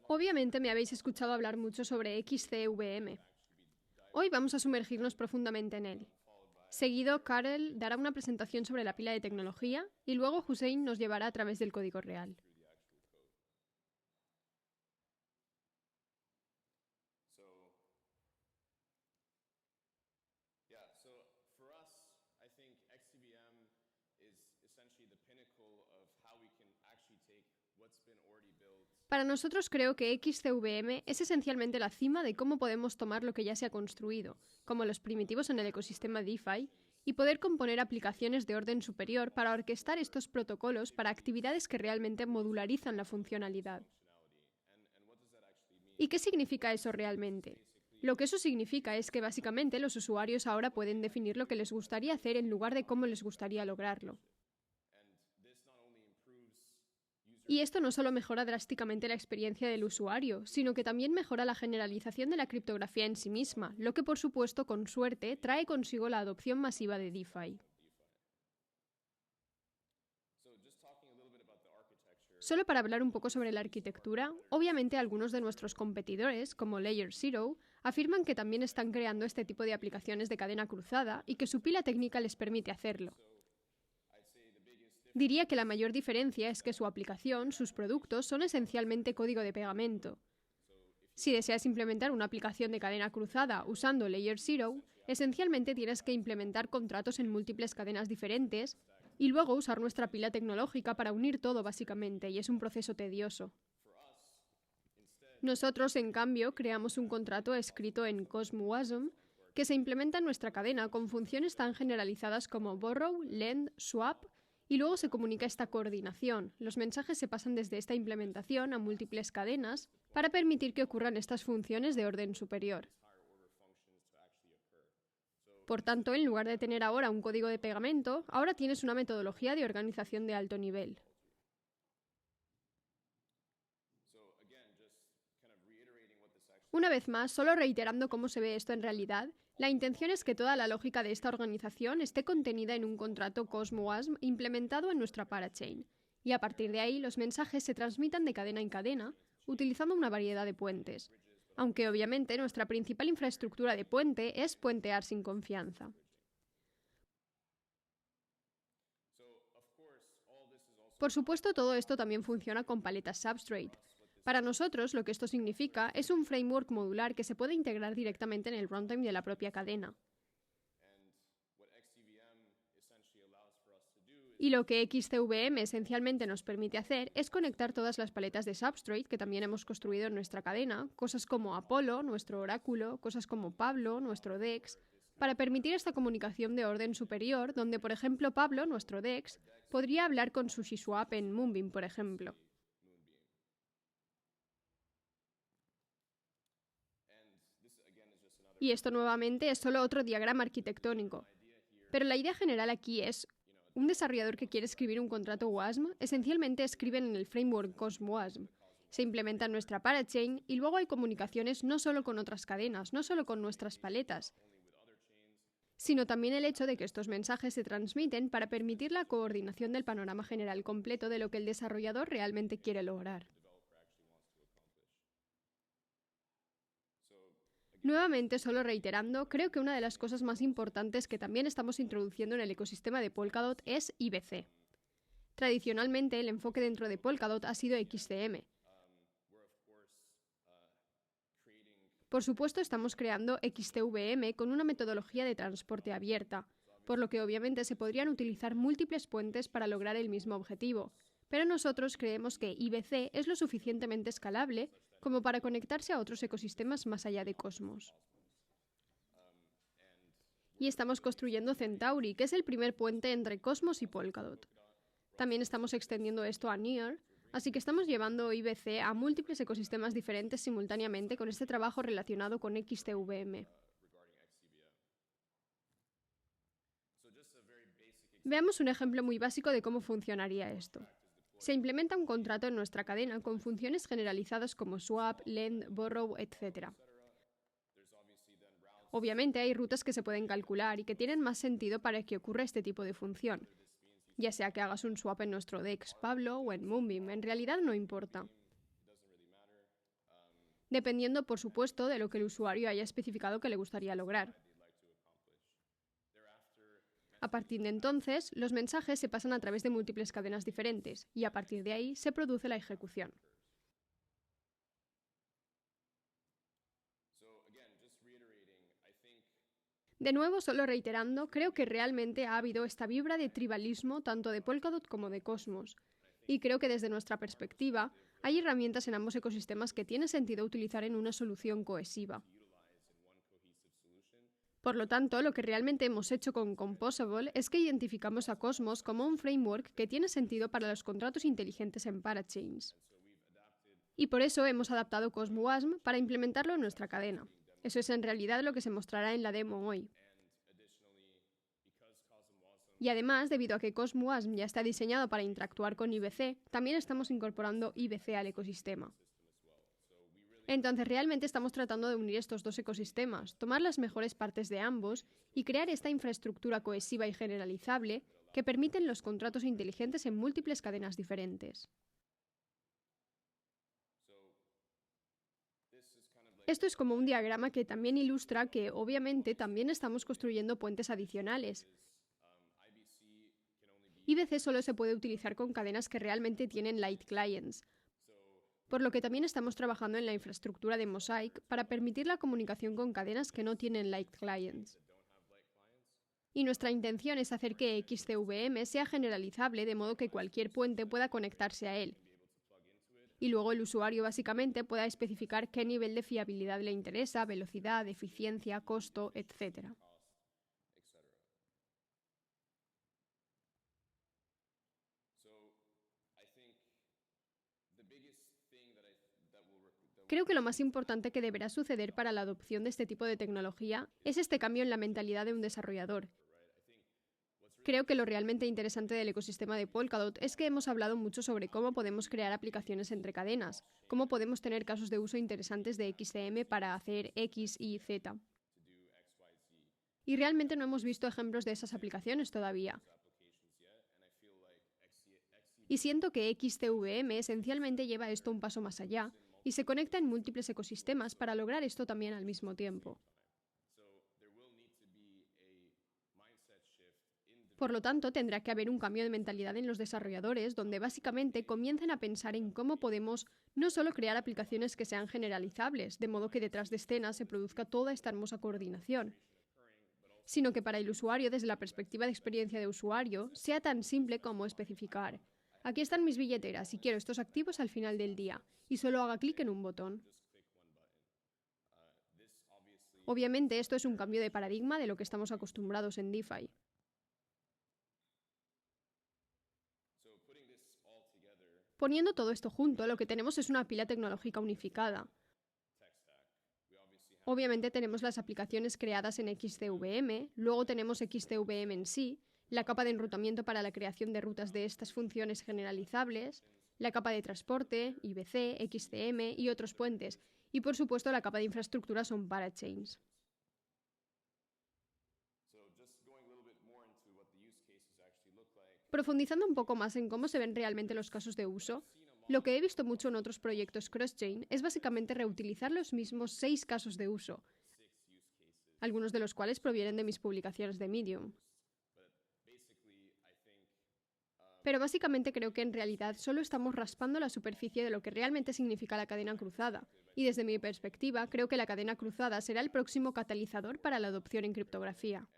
Obviamente me habéis escuchado hablar mucho sobre XCVM. Hoy vamos a sumergirnos profundamente en él. Seguido, Karel dará una presentación sobre la pila de tecnología y luego Hussein nos llevará a través del código real. Para nosotros creo que XCVM es esencialmente la cima de cómo podemos tomar lo que ya se ha construido, como los primitivos en el ecosistema DeFi, y poder componer aplicaciones de orden superior para orquestar estos protocolos para actividades que realmente modularizan la funcionalidad. ¿Y qué significa eso realmente? Lo que eso significa es que básicamente los usuarios ahora pueden definir lo que les gustaría hacer en lugar de cómo les gustaría lograrlo. Y esto no solo mejora drásticamente la experiencia del usuario, sino que también mejora la generalización de la criptografía en sí misma, lo que por supuesto, con suerte, trae consigo la adopción masiva de DeFi. Solo para hablar un poco sobre la arquitectura, obviamente algunos de nuestros competidores, como Layer Zero, afirman que también están creando este tipo de aplicaciones de cadena cruzada y que su pila técnica les permite hacerlo. Diría que la mayor diferencia es que su aplicación, sus productos, son esencialmente código de pegamento. Si deseas implementar una aplicación de cadena cruzada usando Layer Zero, esencialmente tienes que implementar contratos en múltiples cadenas diferentes y luego usar nuestra pila tecnológica para unir todo básicamente, y es un proceso tedioso. Nosotros, en cambio, creamos un contrato escrito en CosmWasm que se implementa en nuestra cadena con funciones tan generalizadas como borrow, lend, swap, y luego se comunica esta coordinación. Los mensajes se pasan desde esta implementación a múltiples cadenas para permitir que ocurran estas funciones de orden superior. Por tanto, en lugar de tener ahora un código de pegamento, ahora tienes una metodología de organización de alto nivel. Una vez más, solo reiterando cómo se ve esto en realidad, la intención es que toda la lógica de esta organización esté contenida en un contrato CosmWasm implementado en nuestra parachain, y a partir de ahí los mensajes se transmitan de cadena en cadena, utilizando una variedad de puentes, aunque obviamente nuestra principal infraestructura de puente es puentear sin confianza. Por supuesto, todo esto también funciona con paletas Substrate. Para nosotros, lo que esto significa es un framework modular que se puede integrar directamente en el runtime de la propia cadena. Y lo que XCVM esencialmente nos permite hacer es conectar todas las paletas de Substrate que también hemos construido en nuestra cadena, cosas como Apollo, nuestro oráculo, cosas como Pablo, nuestro DEX, para permitir esta comunicación de orden superior, donde, por ejemplo, Pablo, nuestro DEX, podría hablar con SushiSwap en Moonbeam, por ejemplo. Y esto nuevamente es solo otro diagrama arquitectónico. Pero la idea general aquí es, un desarrollador que quiere escribir un contrato WASM, esencialmente escriben en el framework CosmWasm. Se implementa en nuestra parachain y luego hay comunicaciones no solo con otras cadenas, no solo con nuestras paletas, sino también el hecho de que estos mensajes se transmiten para permitir la coordinación del panorama general completo de lo que el desarrollador realmente quiere lograr. Nuevamente, solo reiterando, creo que una de las cosas más importantes que también estamos introduciendo en el ecosistema de Polkadot es IBC. Tradicionalmente, el enfoque dentro de Polkadot ha sido XCM. Por supuesto, estamos creando XCVM con una metodología de transporte abierta, por lo que obviamente se podrían utilizar múltiples puentes para lograr el mismo objetivo. Pero nosotros creemos que IBC es lo suficientemente escalable como para conectarse a otros ecosistemas más allá de Cosmos. Y estamos construyendo Centauri, que es el primer puente entre Cosmos y Polkadot. También estamos extendiendo esto a Near, así que estamos llevando IBC a múltiples ecosistemas diferentes simultáneamente con este trabajo relacionado con XCVM. Veamos un ejemplo muy básico de cómo funcionaría esto. Se implementa un contrato en nuestra cadena con funciones generalizadas como swap, lend, borrow, etc. Obviamente hay rutas que se pueden calcular y que tienen más sentido para que ocurra este tipo de función. Ya sea que hagas un swap en nuestro DEX Pablo o en Moonbeam, en realidad no importa. dependiendo, por supuesto, de lo que el usuario haya especificado que le gustaría lograr. A partir de entonces, los mensajes se pasan a través de múltiples cadenas diferentes y a partir de ahí se produce la ejecución. De nuevo, solo reiterando, creo que realmente ha habido esta vibra de tribalismo tanto de Polkadot como de Cosmos. Y creo que desde nuestra perspectiva, hay herramientas en ambos ecosistemas que tiene sentido utilizar en una solución cohesiva. Por lo tanto, lo que realmente hemos hecho con Composable es que identificamos a Cosmos como un framework que tiene sentido para los contratos inteligentes en parachains. Y por eso hemos adaptado CosmWasm para implementarlo en nuestra cadena. Eso es en realidad lo que se mostrará en la demo hoy. Y además, debido a que CosmWasm ya está diseñado para interactuar con IBC, también estamos incorporando IBC al ecosistema. Entonces, realmente estamos tratando de unir estos dos ecosistemas, tomar las mejores partes de ambos y crear esta infraestructura cohesiva y generalizable que permiten los contratos inteligentes en múltiples cadenas diferentes. Esto es como un diagrama que también ilustra que, obviamente, también estamos construyendo puentes adicionales. IBC solo se puede utilizar con cadenas que realmente tienen light clients, por lo que también estamos trabajando en la infraestructura de Mosaic para permitir la comunicación con cadenas que no tienen light clients. Y nuestra intención es hacer que XCVM sea generalizable de modo que cualquier puente pueda conectarse a él. Y luego el usuario básicamente pueda especificar qué nivel de fiabilidad le interesa, velocidad, eficiencia, costo, etc. Creo que lo más importante que deberá suceder para la adopción de este tipo de tecnología es este cambio en la mentalidad de un desarrollador. Creo que lo realmente interesante del ecosistema de Polkadot es que hemos hablado mucho sobre cómo podemos crear aplicaciones entre cadenas, cómo podemos tener casos de uso interesantes de XCM para hacer X, Y, Z. Y realmente no hemos visto ejemplos de esas aplicaciones todavía. Y siento que XCVM esencialmente lleva esto un paso más allá y se conecta en múltiples ecosistemas para lograr esto también al mismo tiempo. Por lo tanto, tendrá que haber un cambio de mentalidad en los desarrolladores, donde básicamente comiencen a pensar en cómo podemos no solo crear aplicaciones que sean generalizables, de modo que detrás de escena se produzca toda esta hermosa coordinación, sino que para el usuario, desde la perspectiva de experiencia de usuario, sea tan simple como especificar: aquí están mis billeteras y quiero estos activos al final del día, y solo haga clic en un botón. Obviamente, esto es un cambio de paradigma de lo que estamos acostumbrados en DeFi. Poniendo todo esto junto, lo que tenemos es una pila tecnológica unificada. Obviamente tenemos las aplicaciones creadas en XCVM, luego tenemos XCVM en sí, la capa de enrutamiento para la creación de rutas de estas funciones generalizables, la capa de transporte, IBC, XCM y otros puentes, y por supuesto la capa de infraestructura son parachains. Profundizando un poco más en cómo se ven realmente los casos de uso, lo que he visto mucho en otros proyectos cross-chain es básicamente reutilizar los mismos 6 casos de uso, algunos de los cuales provienen de mis publicaciones de Medium. Pero básicamente creo que en realidad solo estamos raspando la superficie de lo que realmente significa la cadena cruzada, y desde mi perspectiva creo que la cadena cruzada será el próximo catalizador para la adopción en criptografía.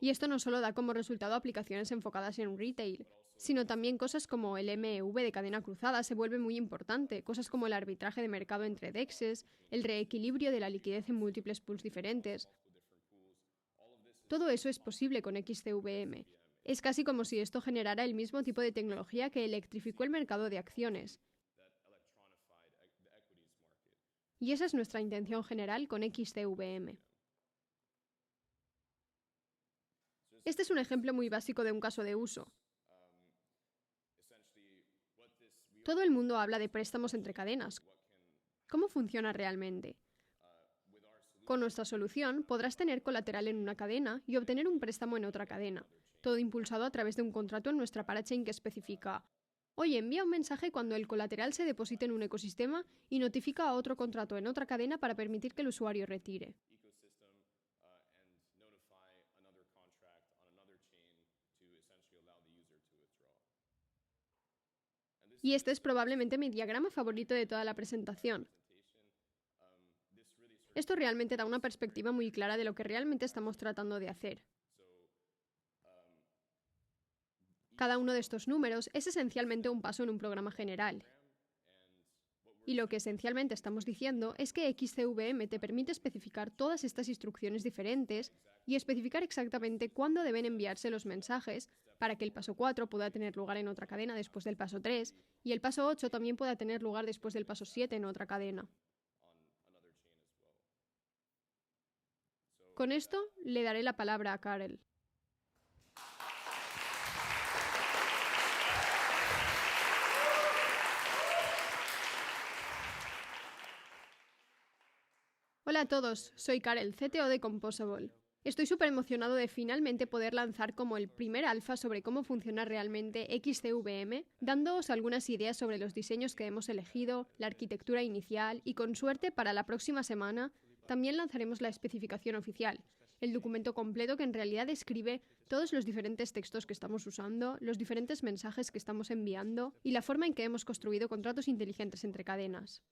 Y esto no solo da como resultado aplicaciones enfocadas en retail, sino también cosas como el MEV de cadena cruzada se vuelve muy importante, cosas como el arbitraje de mercado entre DEXs, el reequilibrio de la liquidez en múltiples pools diferentes. Todo eso es posible con XCVM. Es casi como si esto generara el mismo tipo de tecnología que electrificó el mercado de acciones. Y esa es nuestra intención general con XCVM. Este es un ejemplo muy básico de un caso de uso. Todo el mundo habla de préstamos entre cadenas. ¿Cómo funciona realmente? Con nuestra solución podrás tener colateral en una cadena y obtener un préstamo en otra cadena, todo impulsado a través de un contrato en nuestra parachain que especifica: Oye, envía un mensaje cuando el colateral se deposite en un ecosistema y notifica a otro contrato en otra cadena para permitir que el usuario retire. Y este es probablemente mi diagrama favorito de toda la presentación. Esto realmente da una perspectiva muy clara de lo que realmente estamos tratando de hacer. Cada uno de estos números es esencialmente un paso en un programa general. Y lo que esencialmente estamos diciendo es que XCVM te permite especificar todas estas instrucciones diferentes y especificar exactamente cuándo deben enviarse los mensajes para que el paso 4 pueda tener lugar en otra cadena después del paso 3 y el paso 8 también pueda tener lugar después del paso 7 en otra cadena. Con esto le daré la palabra a Karel. Hola a todos, soy Karel, CTO de Composable. Estoy súper emocionado de finalmente poder lanzar como el primer alfa sobre cómo funciona realmente XCVM, dándoos algunas ideas sobre los diseños que hemos elegido, la arquitectura inicial y con suerte para la próxima semana también lanzaremos la especificación oficial, el documento completo que en realidad describe todos los diferentes textos que estamos usando, los diferentes mensajes que estamos enviando y la forma en que hemos construido contratos inteligentes entre cadenas.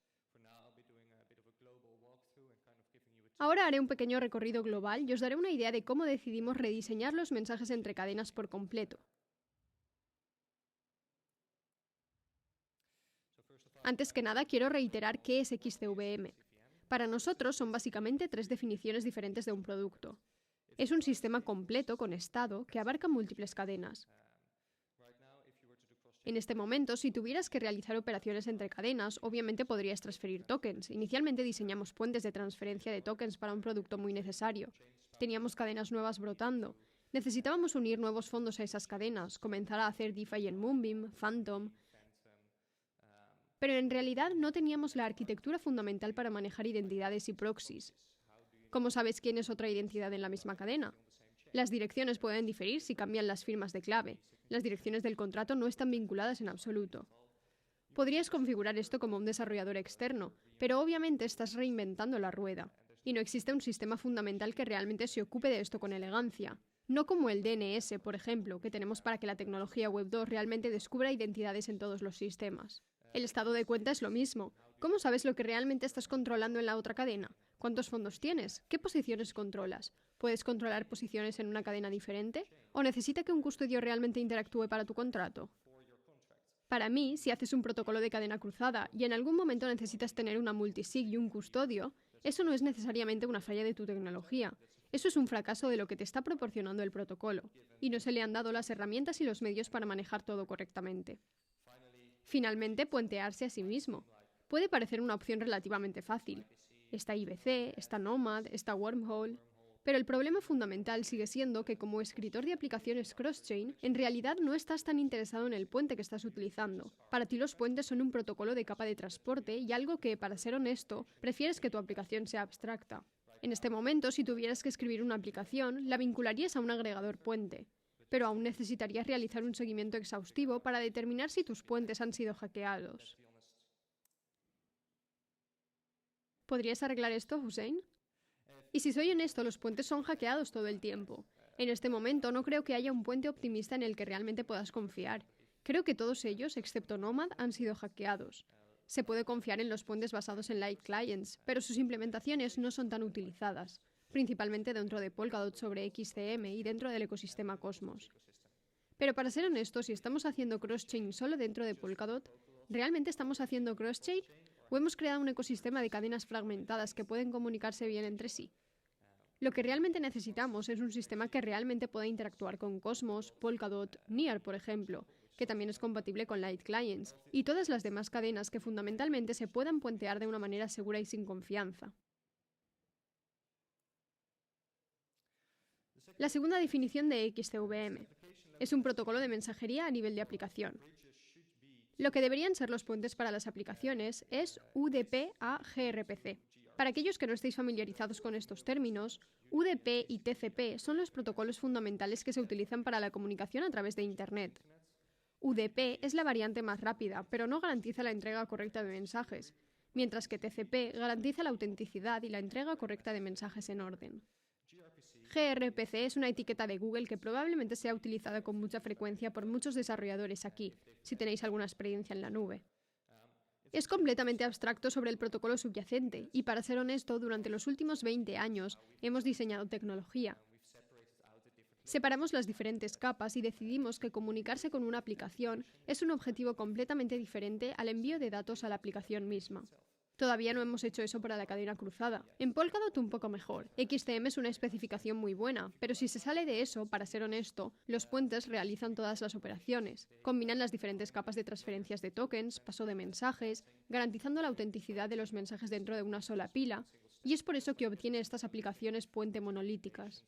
Ahora haré un pequeño recorrido global y os daré una idea de cómo decidimos rediseñar los mensajes entre cadenas por completo. Antes que nada, quiero reiterar qué es XCVM. Para nosotros son básicamente tres definiciones diferentes de un producto. Es un sistema completo con estado que abarca múltiples cadenas. En este momento, si tuvieras que realizar operaciones entre cadenas, obviamente podrías transferir tokens. Inicialmente diseñamos puentes de transferencia de tokens para un producto muy necesario. Teníamos cadenas nuevas brotando. Necesitábamos unir nuevos fondos a esas cadenas, comenzar a hacer DeFi en Moonbeam, Phantom. Pero en realidad no teníamos la arquitectura fundamental para manejar identidades y proxies. ¿Cómo sabes quién es otra identidad en la misma cadena? Las direcciones pueden diferir si cambian las firmas de clave. Las direcciones del contrato no están vinculadas en absoluto. Podrías configurar esto como un desarrollador externo, pero obviamente estás reinventando la rueda. Y no existe un sistema fundamental que realmente se ocupe de esto con elegancia. No como el DNS, por ejemplo, que tenemos para que la tecnología Web 2 realmente descubra identidades en todos los sistemas. El estado de cuenta es lo mismo. ¿Cómo sabes lo que realmente estás controlando en la otra cadena? ¿Cuántos fondos tienes? ¿Qué posiciones controlas? ¿Puedes controlar posiciones en una cadena diferente? ¿O necesita que un custodio realmente interactúe para tu contrato? Para mí, si haces un protocolo de cadena cruzada y en algún momento necesitas tener una multisig y un custodio, eso no es necesariamente una falla de tu tecnología. Eso es un fracaso de lo que te está proporcionando el protocolo, y no se le han dado las herramientas y los medios para manejar todo correctamente. Finalmente, puentearse a sí mismo. Puede parecer una opción relativamente fácil. Está IBC, está Nomad, está Wormhole. Pero el problema fundamental sigue siendo que como escritor de aplicaciones cross-chain, en realidad no estás tan interesado en el puente que estás utilizando. Para ti los puentes son un protocolo de capa de transporte y algo que, para ser honesto, prefieres que tu aplicación sea abstracta. En este momento, si tuvieras que escribir una aplicación, la vincularías a un agregador puente. Pero aún necesitarías realizar un seguimiento exhaustivo para determinar si tus puentes han sido hackeados. ¿Podrías arreglar esto, Hussein? Y si soy honesto, los puentes son hackeados todo el tiempo. En este momento no creo que haya un puente optimista en el que realmente puedas confiar. Creo que todos ellos, excepto Nomad, han sido hackeados. Se puede confiar en los puentes basados en Light Clients, pero sus implementaciones no son tan utilizadas, principalmente dentro de Polkadot sobre XCM y dentro del ecosistema Cosmos. Pero para ser honestos, si estamos haciendo cross-chain solo dentro de Polkadot, ¿realmente estamos haciendo cross-chain? ¿O hemos creado un ecosistema de cadenas fragmentadas que pueden comunicarse bien entre sí? Lo que realmente necesitamos es un sistema que realmente pueda interactuar con Cosmos, Polkadot, Near, por ejemplo, que también es compatible con Light Clients, y todas las demás cadenas que fundamentalmente se puedan puentear de una manera segura y sin confianza. La segunda definición de XCVM es un protocolo de mensajería a nivel de aplicación. Lo que deberían ser los puentes para las aplicaciones es UDP a gRPC. Para aquellos que no estéis familiarizados con estos términos, UDP y TCP son los protocolos fundamentales que se utilizan para la comunicación a través de Internet. UDP es la variante más rápida, pero no garantiza la entrega correcta de mensajes, mientras que TCP garantiza la autenticidad y la entrega correcta de mensajes en orden. gRPC es una etiqueta de Google que probablemente sea utilizada con mucha frecuencia por muchos desarrolladores aquí, si tenéis alguna experiencia en la nube. Es completamente abstracto sobre el protocolo subyacente y, para ser honesto, durante los últimos 20 años hemos diseñado tecnología. Separamos las diferentes capas y decidimos que comunicarse con una aplicación es un objetivo completamente diferente al envío de datos a la aplicación misma. Todavía no hemos hecho eso para la cadena cruzada. En Polkadot un poco mejor. XCM es una especificación muy buena, pero si se sale de eso, para ser honesto, los puentes realizan todas las operaciones. Combinan las diferentes capas de transferencias de tokens, paso de mensajes, garantizando la autenticidad de los mensajes dentro de una sola pila, y es por eso que obtiene estas aplicaciones puente monolíticas.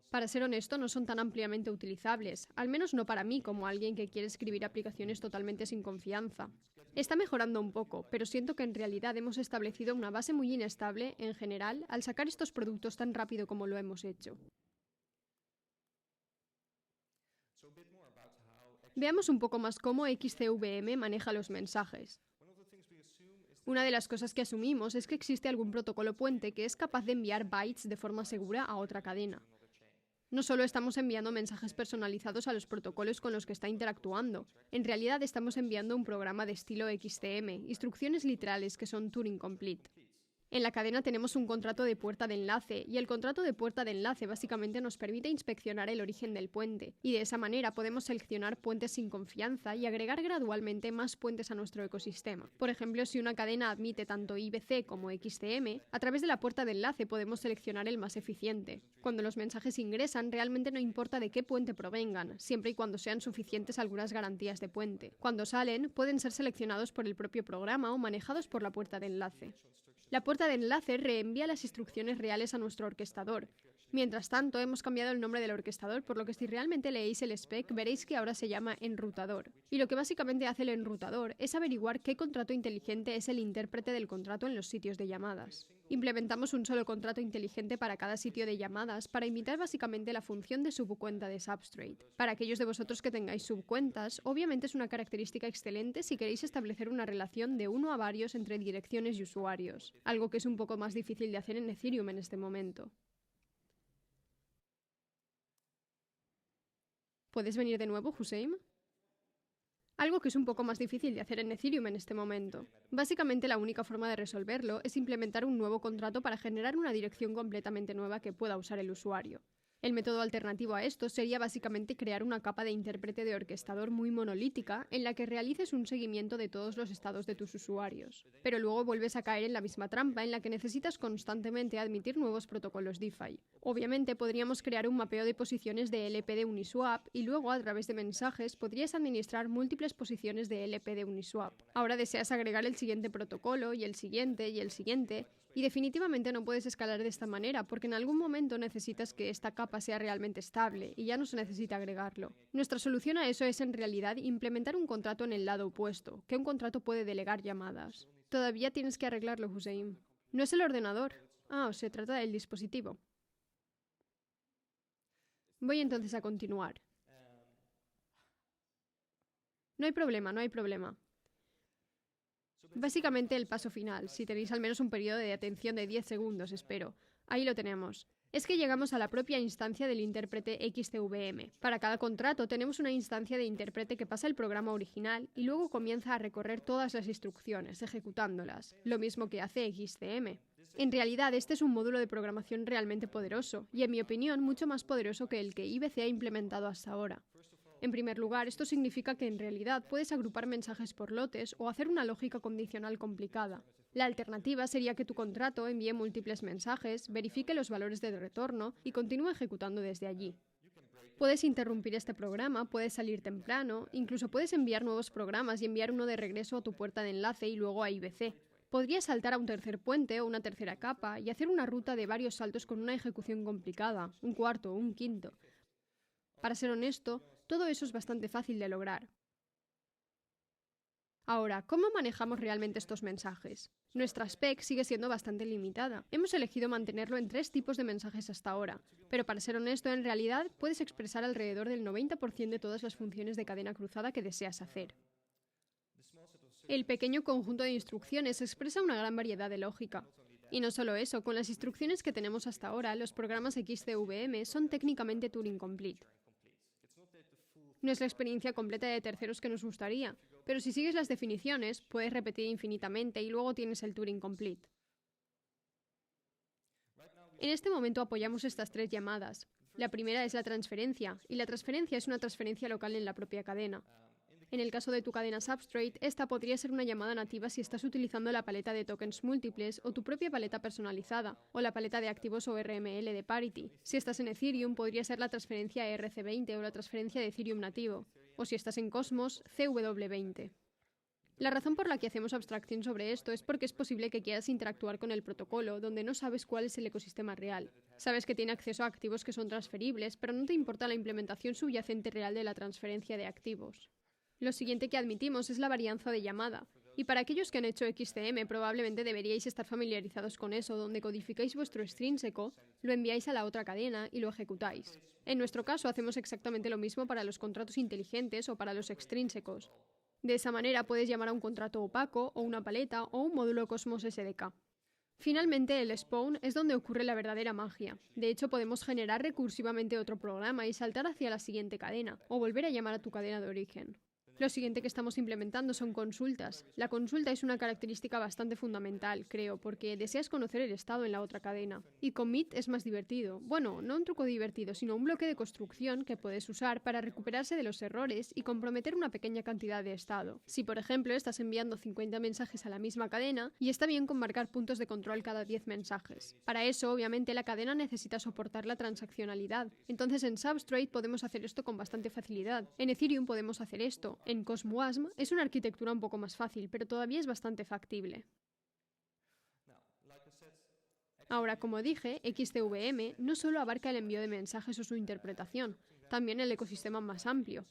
Para ser honesto, no son tan ampliamente utilizables, al menos no para mí como alguien que quiere escribir aplicaciones totalmente sin confianza. Está mejorando un poco, pero siento que en realidad hemos establecido una base muy inestable, en general, al sacar estos productos tan rápido como lo hemos hecho. Veamos un poco más cómo XCVM maneja los mensajes. Una de las cosas que asumimos es que existe algún protocolo puente que es capaz de enviar bytes de forma segura a otra cadena. No solo estamos enviando mensajes personalizados a los protocolos con los que está interactuando, en realidad estamos enviando un programa de estilo XCM, instrucciones literales que son Turing Complete. En la cadena tenemos un contrato de puerta de enlace, y el contrato de puerta de enlace básicamente nos permite inspeccionar el origen del puente, y de esa manera podemos seleccionar puentes sin confianza y agregar gradualmente más puentes a nuestro ecosistema. Por ejemplo, si una cadena admite tanto IBC como XCM, a través de la puerta de enlace podemos seleccionar el más eficiente. Cuando los mensajes ingresan, realmente no importa de qué puente provengan, siempre y cuando sean suficientes algunas garantías de puente. Cuando salen, pueden ser seleccionados por el propio programa o manejados por la puerta de enlace. La puerta de enlace reenvía las instrucciones reales a nuestro orquestador. Mientras tanto, hemos cambiado el nombre del orquestador, por lo que si realmente leéis el spec, veréis que ahora se llama enrutador. Y lo que básicamente hace el enrutador es averiguar qué contrato inteligente es el intérprete del contrato en los sitios de llamadas. Implementamos un solo contrato inteligente para cada sitio de llamadas para imitar básicamente la función de subcuenta de Substrate. Para aquellos de vosotros que tengáis subcuentas, obviamente es una característica excelente si queréis establecer una relación de uno a varios entre direcciones y usuarios, algo que es un poco más difícil de hacer en Ethereum en este momento. ¿Puedes venir de nuevo, Hussein? Algo que es un poco más difícil de hacer en Ethereum en este momento. Básicamente la única forma de resolverlo es implementar un nuevo contrato para generar una dirección completamente nueva que pueda usar el usuario. El método alternativo a esto sería básicamente crear una capa de intérprete de orquestador muy monolítica en la que realices un seguimiento de todos los estados de tus usuarios. Pero luego vuelves a caer en la misma trampa en la que necesitas constantemente admitir nuevos protocolos DeFi. Obviamente podríamos crear un mapeo de posiciones de LP de Uniswap y luego a través de mensajes podrías administrar múltiples posiciones de LP de Uniswap. Ahora deseas agregar el siguiente protocolo y el siguiente y el siguiente, y definitivamente no puedes escalar de esta manera porque en algún momento necesitas que esta capa sea realmente estable y ya no se necesita agregarlo. Nuestra solución a eso es en realidad implementar un contrato en el lado opuesto, que un contrato puede delegar llamadas. Todavía tienes que arreglarlo, Hussein. No es el ordenador. Se trata del dispositivo. Voy entonces a continuar. No hay problema, no hay problema. Básicamente el paso final, si tenéis al menos un periodo de atención de 10 segundos, espero. Ahí lo tenemos. Es que llegamos a la propia instancia del intérprete XCVM. Para cada contrato tenemos una instancia de intérprete que pasa el programa original y luego comienza a recorrer todas las instrucciones, ejecutándolas, lo mismo que hace XCM. En realidad, este es un módulo de programación realmente poderoso, y en mi opinión mucho más poderoso que el que IBC ha implementado hasta ahora. En primer lugar, esto significa que en realidad puedes agrupar mensajes por lotes o hacer una lógica condicional complicada. La alternativa sería que tu contrato envíe múltiples mensajes, verifique los valores de retorno y continúe ejecutando desde allí. Puedes interrumpir este programa, puedes salir temprano, incluso puedes enviar nuevos programas y enviar uno de regreso a tu puerta de enlace y luego a IBC. Podrías saltar a un tercer puente o una tercera capa y hacer una ruta de varios saltos con una ejecución complicada, un cuarto o un quinto. Para ser honesto, todo eso es bastante fácil de lograr. Ahora, ¿cómo manejamos realmente estos mensajes? Nuestra spec sigue siendo bastante limitada. Hemos elegido mantenerlo en 3 tipos de mensajes hasta ahora, pero para ser honesto, en realidad puedes expresar alrededor del 90% de todas las funciones de cadena cruzada que deseas hacer. El pequeño conjunto de instrucciones expresa una gran variedad de lógica. Y no solo eso, con las instrucciones que tenemos hasta ahora, los programas XCVM son técnicamente Turing Complete. No es la experiencia completa de terceros que nos gustaría, pero si sigues las definiciones, puedes repetir infinitamente y luego tienes el Turing Complete. En este momento apoyamos estas 3 llamadas. La primera es la transferencia, y la transferencia es una transferencia local en la propia cadena. En el caso de tu cadena Substrate, esta podría ser una llamada nativa si estás utilizando la paleta de tokens múltiples o tu propia paleta personalizada, o la paleta de activos o RML de Parity. Si estás en Ethereum, podría ser la transferencia ERC20 o la transferencia de Ethereum nativo, o si estás en Cosmos, CW20. La razón por la que hacemos abstracción sobre esto es porque es posible que quieras interactuar con el protocolo, donde no sabes cuál es el ecosistema real. Sabes que tiene acceso a activos que son transferibles, pero no te importa la implementación subyacente real de la transferencia de activos. Lo siguiente que admitimos es la varianza de llamada. Y para aquellos que han hecho XCM, probablemente deberíais estar familiarizados con eso, donde codificáis vuestro extrínseco, lo enviáis a la otra cadena y lo ejecutáis. En nuestro caso, hacemos exactamente lo mismo para los contratos inteligentes o para los extrínsecos. De esa manera puedes llamar a un contrato opaco, o una paleta, o un módulo Cosmos SDK. Finalmente, el spawn es donde ocurre la verdadera magia. De hecho, podemos generar recursivamente otro programa y saltar hacia la siguiente cadena, o volver a llamar a tu cadena de origen. Lo siguiente que estamos implementando son consultas. La consulta es una característica bastante fundamental, creo, porque deseas conocer el estado en la otra cadena. Y commit es más divertido. Bueno, no un truco divertido, sino un bloque de construcción que puedes usar para recuperarse de los errores y comprometer una pequeña cantidad de estado. Si, por ejemplo, estás enviando 50 mensajes a la misma cadena, y está bien con marcar puntos de control cada 10 mensajes. Para eso, obviamente, la cadena necesita soportar la transaccionalidad. Entonces, en Substrate podemos hacer esto con bastante facilidad. En Ethereum podemos hacer esto. En CosmWasm es una arquitectura un poco más fácil, pero todavía es bastante factible. Ahora, como dije, XCVM no solo abarca el envío de mensajes o su interpretación, también el ecosistema más amplio.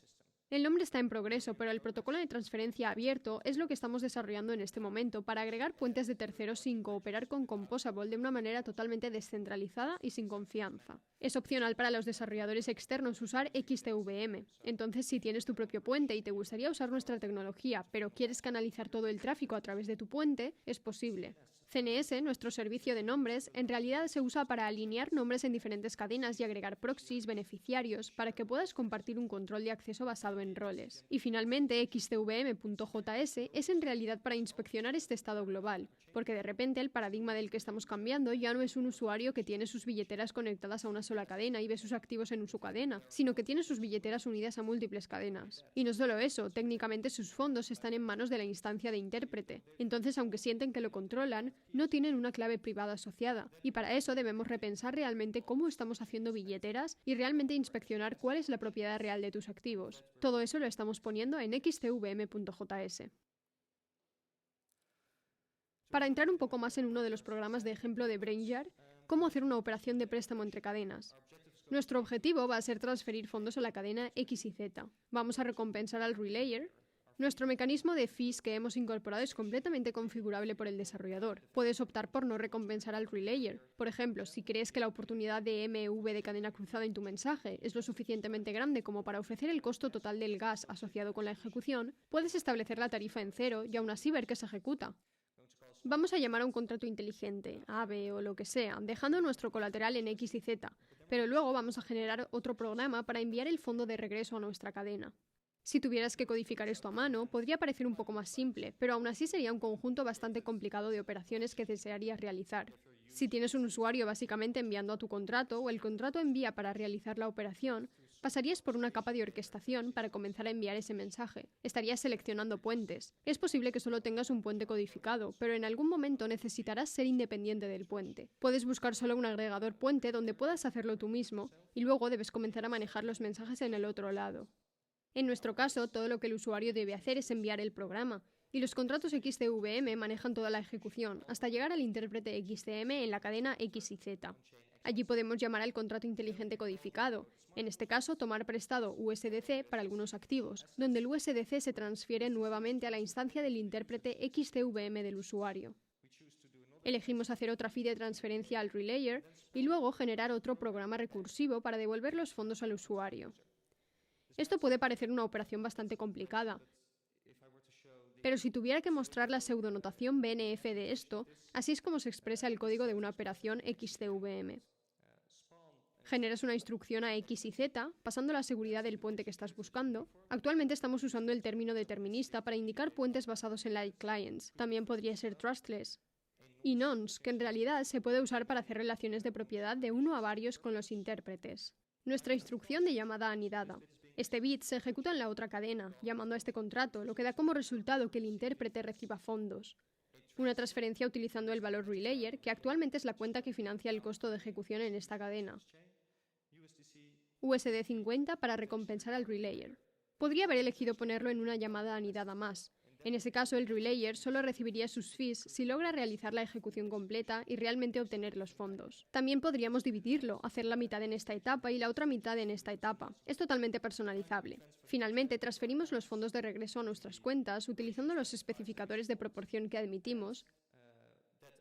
El nombre está en progreso, pero el protocolo de transferencia abierto es lo que estamos desarrollando en este momento para agregar puentes de terceros sin cooperar con Composable de una manera totalmente descentralizada y sin confianza. Es opcional para los desarrolladores externos usar XCVM. Entonces, si tienes tu propio puente y te gustaría usar nuestra tecnología, pero quieres canalizar todo el tráfico a través de tu puente, es posible. CNS, nuestro servicio de nombres, en realidad se usa para alinear nombres en diferentes cadenas y agregar proxies, beneficiarios, para que puedas compartir un control de acceso basado en roles. Y finalmente, xcvm.js es en realidad para inspeccionar este estado global, porque de repente el paradigma del que estamos cambiando ya no es un usuario que tiene sus billeteras conectadas a una sola cadena y ve sus activos en su cadena, sino que tiene sus billeteras unidas a múltiples cadenas. Y no solo eso, técnicamente sus fondos están en manos de la instancia de intérprete. Entonces, aunque sienten que lo controlan, no tienen una clave privada asociada, y para eso debemos repensar realmente cómo estamos haciendo billeteras y realmente inspeccionar cuál es la propiedad real de tus activos. Todo eso lo estamos poniendo en xcvm.js. Para entrar un poco más en uno de los programas de ejemplo de BrainJar, cómo hacer una operación de préstamo entre cadenas. Nuestro objetivo va a ser transferir fondos a la cadena X y Z. Vamos a recompensar al relayer. Nuestro mecanismo de fees que hemos incorporado es completamente configurable por el desarrollador. Puedes optar por no recompensar al relayer. Por ejemplo, si crees que la oportunidad de MV de cadena cruzada en tu mensaje es lo suficientemente grande como para ofrecer el costo total del gas asociado con la ejecución, puedes establecer la tarifa en 0 y aún así ver que se ejecuta. Vamos a llamar a un contrato inteligente, AVE o lo que sea, dejando nuestro colateral en X y Z, pero luego vamos a generar otro programa para enviar el fondo de regreso a nuestra cadena. Si tuvieras que codificar esto a mano, podría parecer un poco más simple, pero aún así sería un conjunto bastante complicado de operaciones que desearías realizar. Si tienes un usuario básicamente enviando a tu contrato o el contrato envía para realizar la operación, pasarías por una capa de orquestación para comenzar a enviar ese mensaje. Estarías seleccionando puentes. Es posible que solo tengas un puente codificado, pero en algún momento necesitarás ser independiente del puente. Puedes buscar solo un agregador puente donde puedas hacerlo tú mismo, y luego debes comenzar a manejar los mensajes en el otro lado. En nuestro caso, todo lo que el usuario debe hacer es enviar el programa, y los contratos XCVM manejan toda la ejecución, hasta llegar al intérprete XCM en la cadena X y Z. Allí podemos llamar al contrato inteligente codificado, en este caso tomar prestado USDC para algunos activos, donde el USDC se transfiere nuevamente a la instancia del intérprete XCVM del usuario. Elegimos hacer otra fee de transferencia al relayer y luego generar otro programa recursivo para devolver los fondos al usuario. Esto puede parecer una operación bastante complicada, pero si tuviera que mostrar la pseudonotación BNF de esto, así es como se expresa el código de una operación XCVM. Generas una instrucción a X y Z, pasando la seguridad del puente que estás buscando. Actualmente estamos usando el término determinista para indicar puentes basados en light clients. También podría ser trustless. Y nonce, que en realidad se puede usar para hacer relaciones de propiedad de uno a varios con los intérpretes. Nuestra instrucción de llamada anidada. Este bit se ejecuta en la otra cadena, llamando a este contrato, lo que da como resultado que el intérprete reciba fondos. Una transferencia utilizando el valor relayer, que actualmente es la cuenta que financia el costo de ejecución en esta cadena. USD 50 para recompensar al relayer. Podría haber elegido ponerlo en una llamada anidada más. En ese caso, el relayer solo recibiría sus fees si logra realizar la ejecución completa y realmente obtener los fondos. También podríamos dividirlo, hacer la mitad en esta etapa y la otra mitad en esta etapa. Es totalmente personalizable. Finalmente, transferimos los fondos de regreso a nuestras cuentas utilizando los especificadores de proporción que admitimos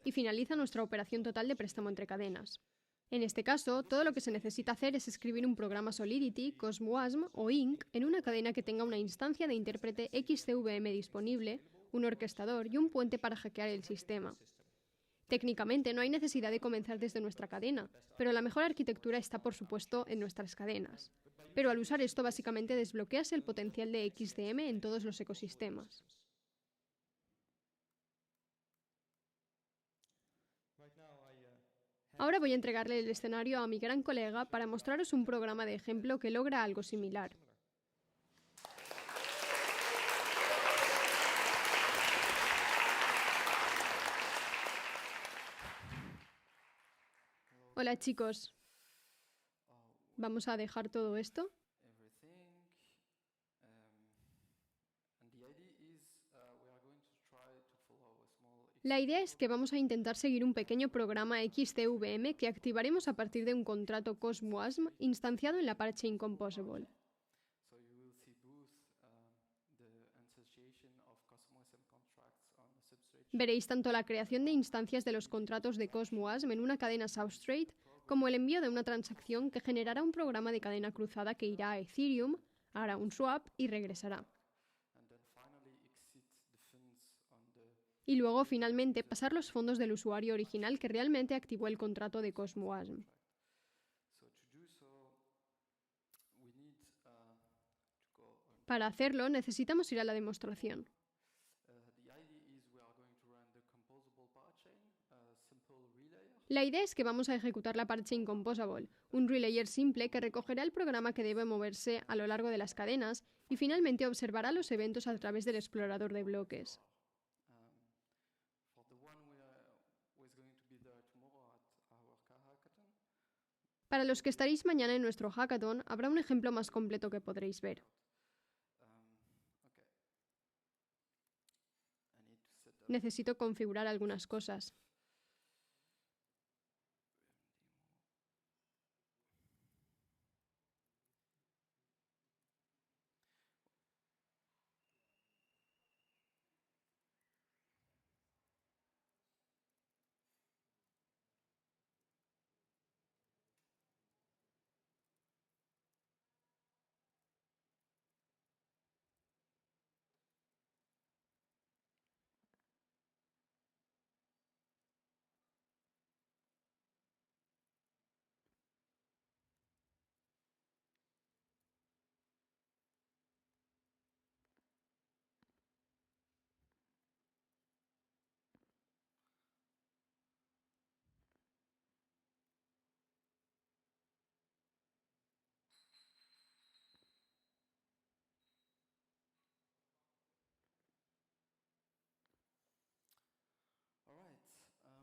y finaliza nuestra operación total de préstamo entre cadenas. En este caso, todo lo que se necesita hacer es escribir un programa Solidity, CosmWasm o Inc. en una cadena que tenga una instancia de intérprete XCVM disponible, un orquestador y un puente para hackear el sistema. Técnicamente no hay necesidad de comenzar desde nuestra cadena, pero la mejor arquitectura está por supuesto en nuestras cadenas. Pero al usar esto básicamente desbloqueas el potencial de XCM en todos los ecosistemas. Ahora voy a entregarle el escenario a mi gran colega para mostraros un programa de ejemplo que logra algo similar. Hola chicos, ¿vamos a dejar todo esto? La idea es que vamos a intentar seguir un pequeño programa XCVM que activaremos a partir de un contrato CosmWasm instanciado en la Parachain Composable. Veréis tanto la creación de instancias de los contratos de CosmWasm en una cadena Substrate, como el envío de una transacción que generará un programa de cadena cruzada que irá a Ethereum, hará un swap y regresará. Y luego, finalmente, pasar los fondos del usuario original que realmente activó el contrato de CosmWasm. Para hacerlo, necesitamos ir a la demostración. La idea es que vamos a ejecutar la Parachain Composable, un relayer simple que recogerá el programa que debe moverse a lo largo de las cadenas y finalmente observará los eventos a través del explorador de bloques. Para los que estaréis mañana en nuestro hackathon, habrá un ejemplo más completo que podréis ver. Necesito configurar algunas cosas.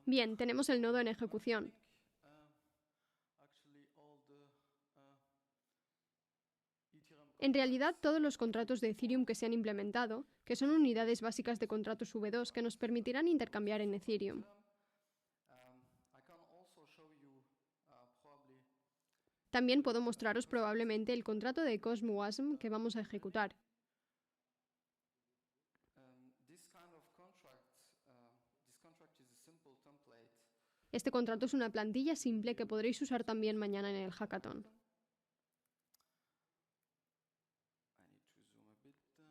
Bien, tenemos el nodo en ejecución. En realidad, todos los contratos de Ethereum que se han implementado, que son unidades básicas de contratos V2 que nos permitirán intercambiar en Ethereum. También puedo mostraros probablemente el contrato de CosmWasm que vamos a ejecutar. Este contrato es una plantilla simple que podréis usar también mañana en el hackathon.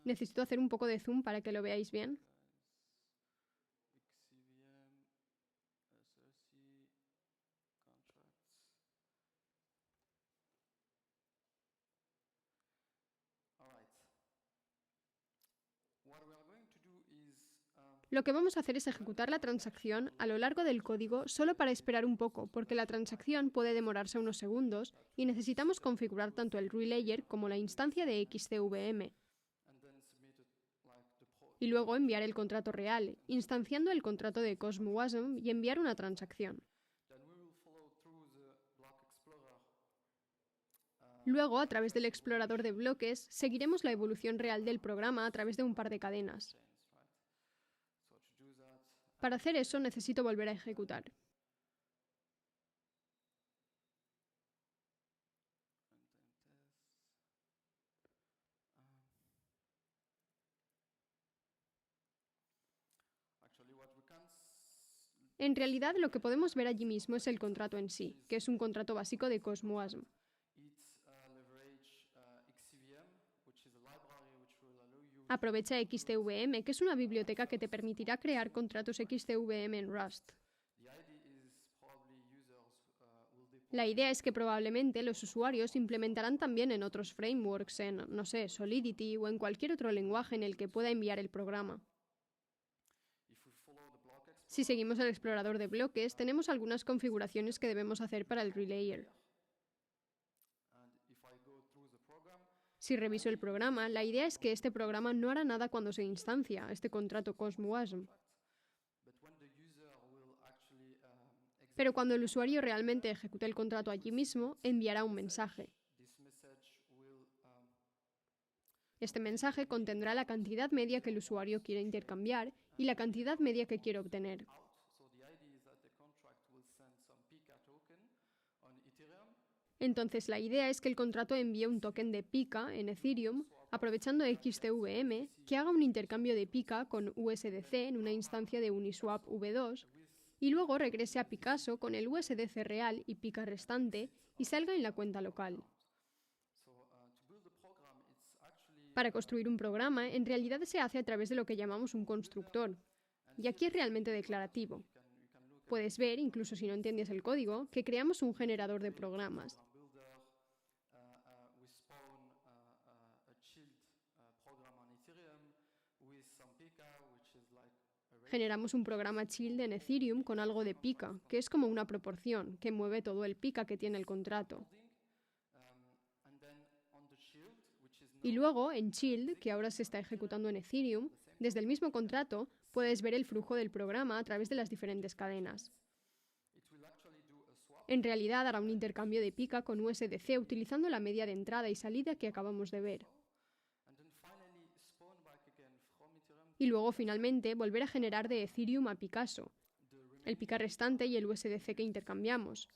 Necesito hacer un poco de zoom para que lo veáis bien. Lo que vamos a hacer es ejecutar la transacción a lo largo del código solo para esperar un poco, porque la transacción puede demorarse unos segundos y necesitamos configurar tanto el relayer como la instancia de XCVM. Y luego enviar el contrato real, instanciando el contrato de CosmWasm y enviar una transacción. Luego, a través del explorador de bloques, seguiremos la evolución real del programa a través de un par de cadenas. Para hacer eso necesito volver a ejecutar. En realidad, lo que podemos ver allí mismo es el contrato en sí, que es un contrato básico de CosmWasm. Aprovecha XCVM, que es una biblioteca que te permitirá crear contratos XCVM en Rust. La idea es que probablemente los usuarios implementarán también en otros frameworks, en, no sé, Solidity o en cualquier otro lenguaje en el que pueda enviar el programa. Si seguimos el explorador de bloques, tenemos algunas configuraciones que debemos hacer para el relayer. Si reviso el programa, la idea es que este programa no hará nada cuando se instancia este contrato CosmWasm. Pero cuando el usuario realmente ejecute el contrato allí mismo, enviará un mensaje. Este mensaje contendrá la cantidad media que el usuario quiere intercambiar y la cantidad media que quiere obtener. Entonces, la idea es que el contrato envíe un token de Pika en Ethereum, aprovechando XCVM, que haga un intercambio de Pika con USDC en una instancia de Uniswap V2, y luego regrese a Picasso con el USDC real y Pika restante y salga en la cuenta local. Para construir un programa, en realidad se hace a través de lo que llamamos un constructor, y aquí es realmente declarativo. Puedes ver, incluso si no entiendes el código, que creamos un generador de programas. Generamos un programa child en Ethereum con algo de Pika, que es como una proporción, que mueve todo el Pika que tiene el contrato. Y luego, en Child, que ahora se está ejecutando en Ethereum, desde el mismo contrato puedes ver el flujo del programa a través de las diferentes cadenas. En realidad hará un intercambio de Pika con USDC utilizando la media de entrada y salida que acabamos de ver. Y luego, finalmente, volver a generar de Ethereum a Picasso, el Pika restante y el USDC que intercambiamos.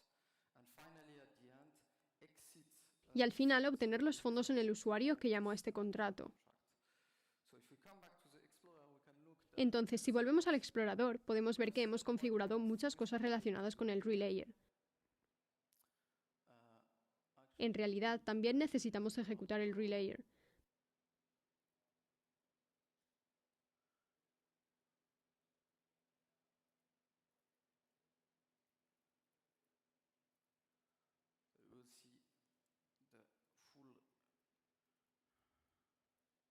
Y al final obtener los fondos en el usuario que llamó a este contrato. Entonces, si volvemos al explorador, podemos ver que hemos configurado muchas cosas relacionadas con el relayer. En realidad, también necesitamos ejecutar el relayer.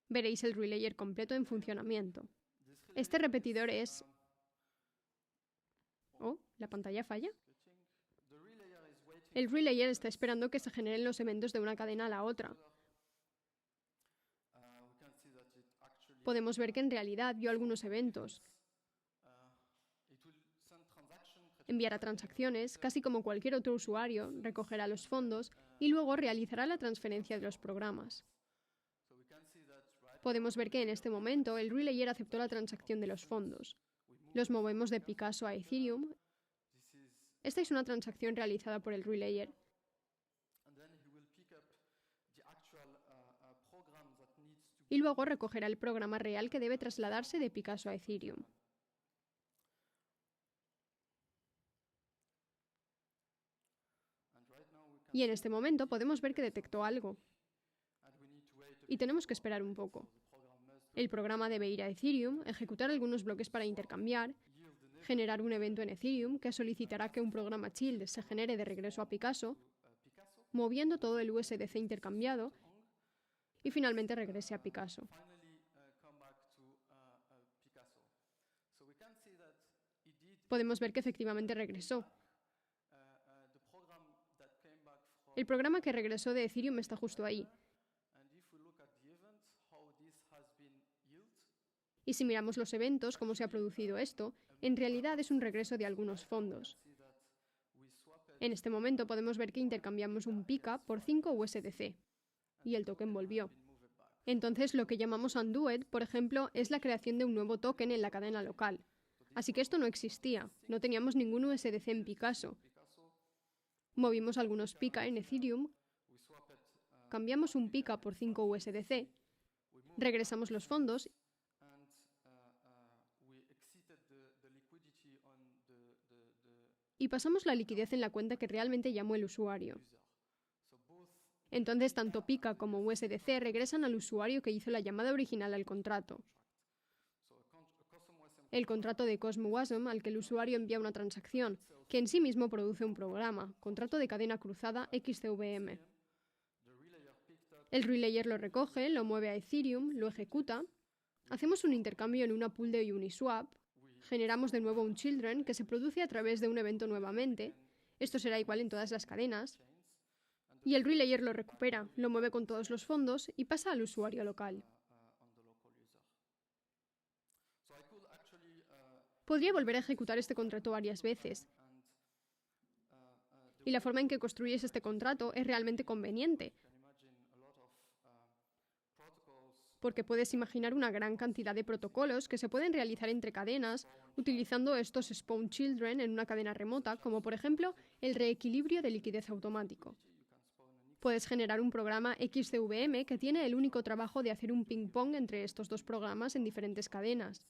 Veréis el relayer completo en funcionamiento. Este repetidor es... Oh, ¿la pantalla falla? El relayer está esperando que se generen los eventos de una cadena a la otra. Podemos ver que en realidad vio algunos eventos. Enviará transacciones, casi como cualquier otro usuario, recogerá los fondos y luego realizará la transferencia de los programas. Podemos ver que en este momento el relayer aceptó la transacción de los fondos. Los movemos de Picasso a Ethereum. Esta es una transacción realizada por el relayer. y luego recogerá el programa real que debe trasladarse de Picasso a Ethereum. Y en este momento podemos ver que detectó algo. Y tenemos que esperar un poco. El programa debe ir a Ethereum, ejecutar algunos bloques para intercambiar, generar un evento en Ethereum que solicitará que un programa child se genere de regreso a Picasso, moviendo todo el USDC intercambiado, y finalmente regrese a Picasso. Podemos ver que efectivamente regresó. El programa que regresó de Ethereum está justo ahí. Y si miramos los eventos, cómo se ha producido esto, en realidad es un regreso de algunos fondos. En este momento podemos ver que intercambiamos un PICA por 5 USDC y el token volvió. Entonces lo que llamamos Undoed, por ejemplo, es la creación de un nuevo token en la cadena local. Así que esto no existía, no teníamos ningún USDC en Picasso. Movimos algunos PICA en Ethereum, cambiamos un PICA por 5 USDC, regresamos los fondos y pasamos la liquidez en la cuenta que realmente llamó el usuario. Entonces, tanto PICA como USDC regresan al usuario que hizo la llamada original al contrato. El contrato de CosmWasm al que el usuario envía una transacción, que en sí mismo produce un programa, contrato de cadena cruzada XCVM. El relayer lo recoge, lo mueve a Ethereum, lo ejecuta, hacemos un intercambio en una pool de Uniswap, generamos de nuevo un children que se produce a través de un evento nuevamente, esto será igual en todas las cadenas, y el relayer lo recupera, lo mueve con todos los fondos y pasa al usuario local. Podría volver a ejecutar este contrato varias veces, y la forma en que construyes este contrato es realmente conveniente, porque puedes imaginar una gran cantidad de protocolos que se pueden realizar entre cadenas utilizando estos spawn children en una cadena remota, como por ejemplo el reequilibrio de liquidez automático. Puedes generar un programa XCVM que tiene el único trabajo de hacer un ping-pong entre estos dos programas en diferentes cadenas,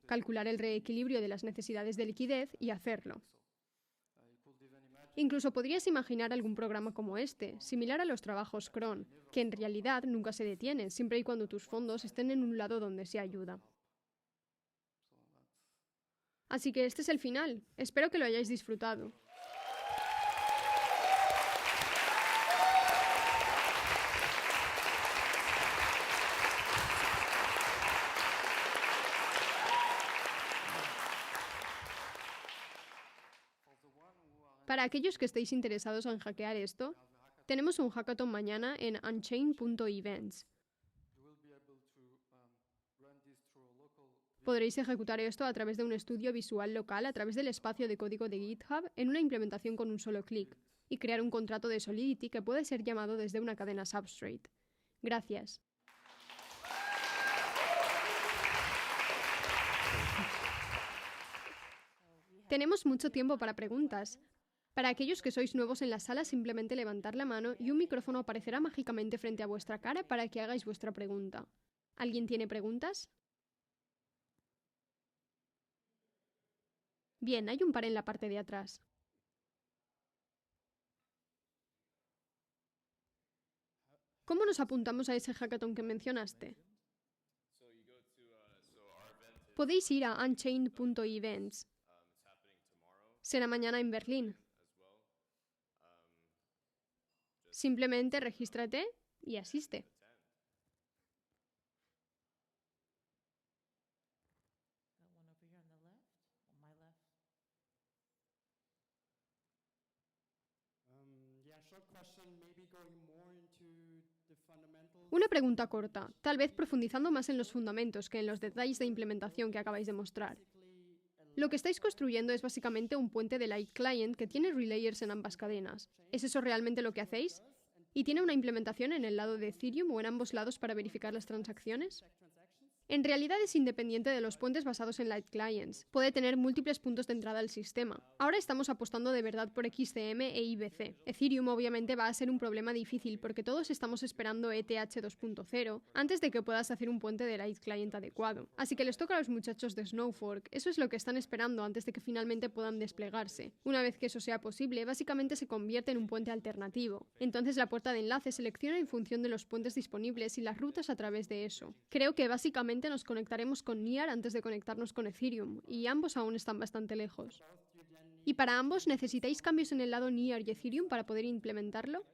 calcular el reequilibrio de las necesidades de liquidez y hacerlo. Incluso podrías imaginar algún programa como este, similar a los trabajos cron, que en realidad nunca se detienen, siempre y cuando tus fondos estén en un lado donde se ayuda. Así que este es el final. Espero que lo hayáis disfrutado. Para aquellos que estéis interesados en hackear esto, tenemos un hackathon mañana en unchained.events. Podréis ejecutar esto a través de un estudio visual local a través del espacio de código de GitHub en una implementación con un solo clic y crear un contrato de Solidity que puede ser llamado desde una cadena Substrate. Gracias. Tenemos mucho tiempo para preguntas. Para aquellos que sois nuevos en la sala, simplemente levantar la mano y un micrófono aparecerá mágicamente frente a vuestra cara para que hagáis vuestra pregunta. ¿Alguien tiene preguntas? Bien, hay un par en la parte de atrás. ¿Cómo nos apuntamos a ese hackathon que mencionaste? Podéis ir a unchained.events. Será mañana en Berlín. Simplemente regístrate y asiste. Una pregunta corta, tal vez profundizando más en los fundamentos que en los detalles de implementación que acabáis de mostrar. Lo que estáis construyendo es básicamente un puente de Light Client que tiene relayers en ambas cadenas. ¿Es eso realmente lo que hacéis? ¿Y tiene una implementación en el lado de Ethereum o en ambos lados para verificar las transacciones? En realidad es independiente de los puentes basados en Light Clients. Puede tener múltiples puntos de entrada al sistema. Ahora estamos apostando de verdad por XCM e IBC. Ethereum obviamente va a ser un problema difícil porque todos estamos esperando ETH 2.0 antes de que puedas hacer un puente de Light Client adecuado. Así que les toca a los muchachos de Snowfork. Eso es lo que están esperando antes de que finalmente puedan desplegarse. Una vez que eso sea posible, básicamente se convierte en un puente alternativo. Entonces la puerta de enlace selecciona en función de los puentes disponibles y las rutas a través de eso. Creo que básicamente nos conectaremos con NEAR antes de conectarnos con Ethereum, y ambos aún están bastante lejos. ¿Y para ambos necesitáis cambios en el lado NEAR y Ethereum para poder implementarlo?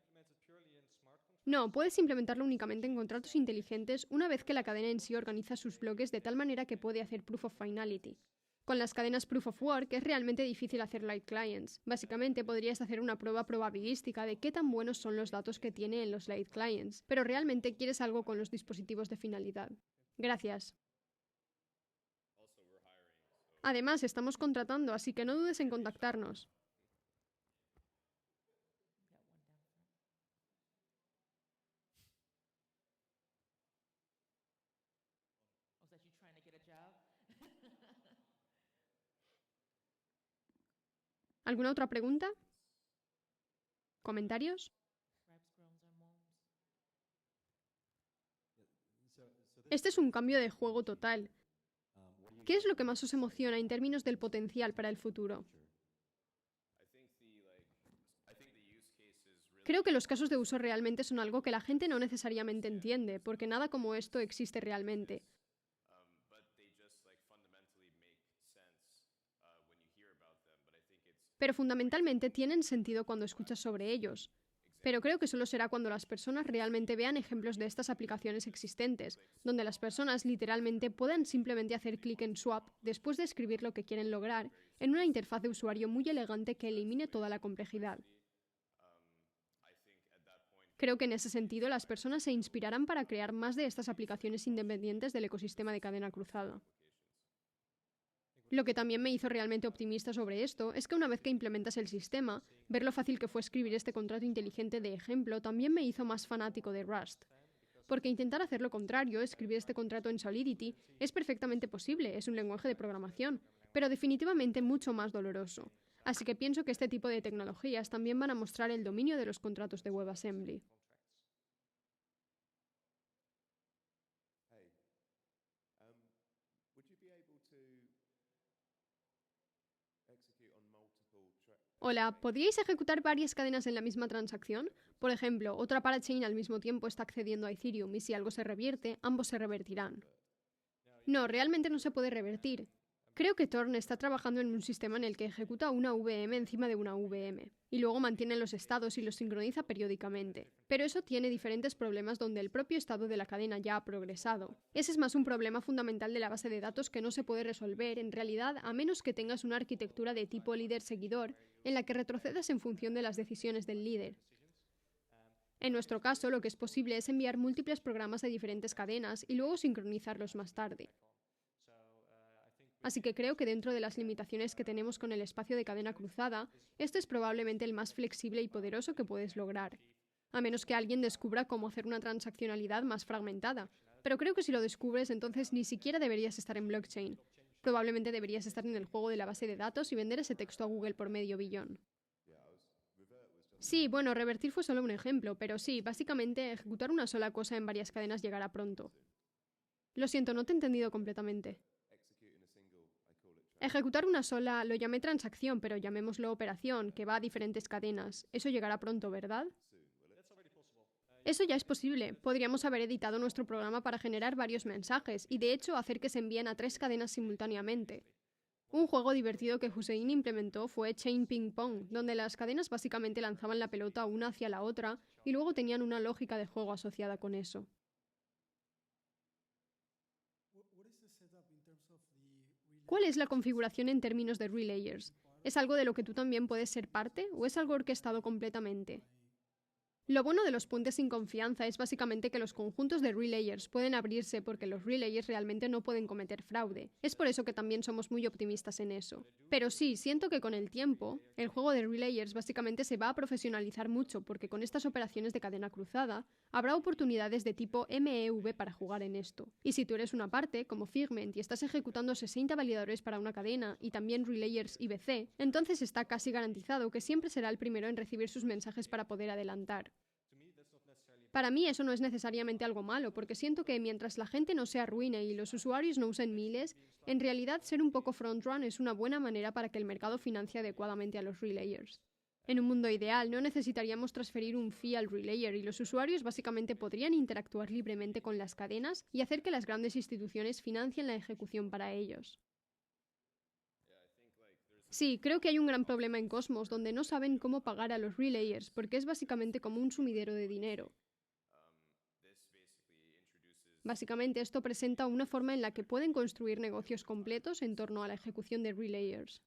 No, puedes implementarlo únicamente en contratos inteligentes una vez que la cadena en sí organiza sus bloques de tal manera que puede hacer Proof of Finality. Con las cadenas Proof of Work es realmente difícil hacer Light Clients. Básicamente podrías hacer una prueba probabilística de qué tan buenos son los datos que tiene en los Light Clients, pero realmente quieres algo con los dispositivos de finalidad. Gracias. Además, estamos contratando, así que no dudes en contactarnos. ¿Alguna otra pregunta? ¿Comentarios? Este es un cambio de juego total. ¿Qué es lo que más os emociona en términos del potencial para el futuro? Creo que los casos de uso realmente son algo que la gente no necesariamente entiende, porque nada como esto existe realmente. Pero fundamentalmente tienen sentido cuando escuchas sobre ellos. Pero creo que solo será cuando las personas realmente vean ejemplos de estas aplicaciones existentes, donde las personas literalmente puedan simplemente hacer clic en Swap después de escribir lo que quieren lograr, en una interfaz de usuario muy elegante que elimine toda la complejidad. Creo que en ese sentido las personas se inspirarán para crear más de estas aplicaciones independientes del ecosistema de cadena cruzada. Lo que también me hizo realmente optimista sobre esto es que una vez que implementas el sistema, ver lo fácil que fue escribir este contrato inteligente de ejemplo también me hizo más fanático de Rust. Porque intentar hacer lo contrario, escribir este contrato en Solidity, es perfectamente posible, es un lenguaje de programación, pero definitivamente mucho más doloroso. Así que pienso que este tipo de tecnologías también van a mostrar el dominio de los contratos de WebAssembly. Hola, ¿podríais ejecutar varias cadenas en la misma transacción? Por ejemplo, otra parachain al mismo tiempo está accediendo a Ethereum y si algo se revierte, ambos se revertirán. No, realmente no se puede revertir. Creo que Torn está trabajando en un sistema en el que ejecuta una VM encima de una VM, y luego mantiene los estados y los sincroniza periódicamente. Pero eso tiene diferentes problemas donde el propio estado de la cadena ya ha progresado. Ese es más un problema fundamental de la base de datos que no se puede resolver, en realidad, a menos que tengas una arquitectura de tipo líder-seguidor, en la que retrocedas en función de las decisiones del líder. En nuestro caso, lo que es posible es enviar múltiples programas de diferentes cadenas y luego sincronizarlos más tarde. Así que creo que dentro de las limitaciones que tenemos con el espacio de cadena cruzada, este es probablemente el más flexible y poderoso que puedes lograr. A menos que alguien descubra cómo hacer una transaccionalidad más fragmentada. Pero creo que si lo descubres, entonces ni siquiera deberías estar en blockchain. Probablemente deberías estar en el juego de la base de datos y vender ese texto a Google por medio billón. Sí, bueno, revertir fue solo un ejemplo, pero sí, básicamente ejecutar una sola cosa en varias cadenas llegará pronto. Lo siento, no te he entendido completamente. Ejecutar una sola, lo llamé transacción, pero llamémoslo operación, que va a diferentes cadenas. Eso llegará pronto, ¿verdad? Eso ya es posible. Podríamos haber editado nuestro programa para generar varios mensajes y de hecho hacer que se envíen a 3 cadenas simultáneamente. Un juego divertido que Hussein implementó fue Chain Ping Pong, donde las cadenas básicamente lanzaban la pelota una hacia la otra y luego tenían una lógica de juego asociada con eso. ¿Cuál es la configuración en términos de relayers? ¿Es algo de lo que tú también puedes ser parte o es algo orquestado completamente? Lo bueno de los puentes sin confianza es básicamente que los conjuntos de relayers pueden abrirse porque los relayers realmente no pueden cometer fraude. Es por eso que también somos muy optimistas en eso. Pero sí, siento que con el tiempo, el juego de relayers básicamente se va a profesionalizar mucho porque con estas operaciones de cadena cruzada, habrá oportunidades de tipo MEV para jugar en esto. Y si tú eres una parte, como Figment, y estás ejecutando 60 validadores para una cadena y también relayers IBC, entonces está casi garantizado que siempre será el primero en recibir sus mensajes para poder adelantar. Para mí eso no es necesariamente algo malo, porque siento que mientras la gente no se arruine y los usuarios no usen miles, en realidad ser un poco frontrun es una buena manera para que el mercado financie adecuadamente a los relayers. En un mundo ideal no necesitaríamos transferir un fee al relayer y los usuarios básicamente podrían interactuar libremente con las cadenas y hacer que las grandes instituciones financien la ejecución para ellos. Sí, creo que hay un gran problema en Cosmos donde no saben cómo pagar a los relayers porque es básicamente como un sumidero de dinero. Básicamente esto presenta una forma en la que pueden construir negocios completos en torno a la ejecución de relayers.